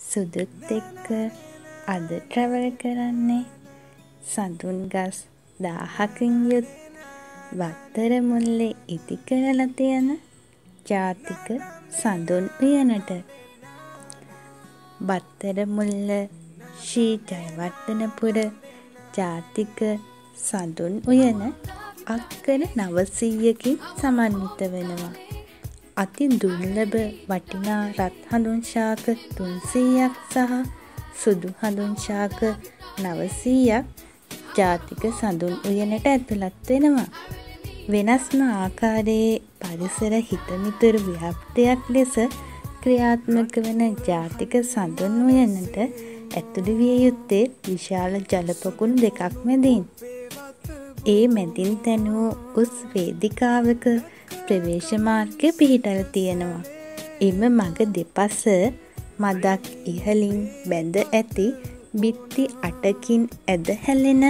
සුදුත් එක්ක අද ට්‍රැවල් කරන්නේ සඳුන් ගස් 1000කින් යුත් වත්තර මුල්ලේ ඉදි කරලා තියෙන ජාතික සඳුන් උයනට. වත්තර මුල්ල ශ්‍රී ජයවර්ධනපුර ජාතික සඳුන් උයන අක්කර 900කින් සමන්විත වෙනවා. අති දුර්ලභ වටිනා රත් හඳුන් ශාක 300ක් සහ සුදු හඳුන් ශාක 900ක් ජාතික සඳුන් උයනට ඇතුළත් වෙනවා. වෙනස්ම ආකාරයේ පරිසර හිතමිතුරු ව්‍යාප්තියක් ලෙස ක්‍රියාත්මක වන ජාතික සඳුන් උයනට ඇතුළු විය යුත්තේ විශාල ජල පොකුණු දෙකක් මැදින්. ඒ මැදින් තැනූ උස් වේදිකාවක ප්‍රවේශ මාර්ගය පිහිටලා තියෙනවා. එම මඟ දෙපස මදක් ඉහළින් බැඳ ඇති බිත්ති 8කින් ඇද හැලෙන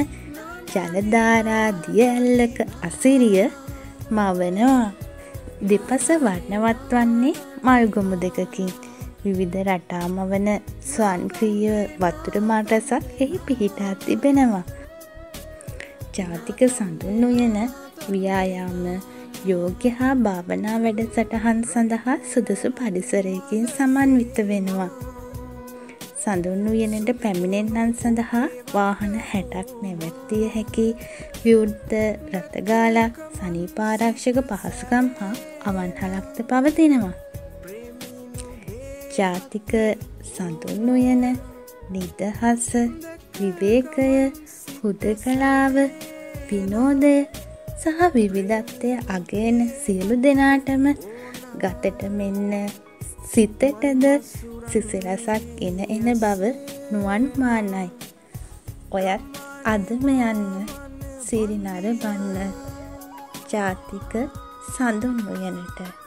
ජල ධාරා දිය ඇල්ලක අසිරිය මවනවා. දෙපස වර්ණවත් වන්නේ මල්ගොමු දෙකකින්. විවිධ රටා මවන ස්වයංක්‍රීය වතුර මල් රැසක් එහි පිහිටා තිබෙනවා. ජාතික සඳුන් උයන ව්‍යායාම යෝග්‍ය හා භාවනා වැඩසටහන් සඳහා සුදුසු පරිසරයකින් සමන්විත වෙනවා. සඳුන් උයනට පැමිණෙන්නන් සඳහා වාහන 60ක් නැවැත්විය හැකි විවෘත රථගාලා සනීපාරක්ෂක පහසුකම් හා අවන්හලක්ද පවතිනවා. ජාතික සඳුන් උයන නිදහස, විවේකය, හුදකලාව, විනෝදය සහ විවිධත්වය අගයන සියලු දෙනාටම ගතට මෙන්ම සිතටද සිසිලසක් එන බව නුවන් මානයි. ඔයත් අදම යන්න සිරිනර බන්න ජාතික සඳුන් උයනට.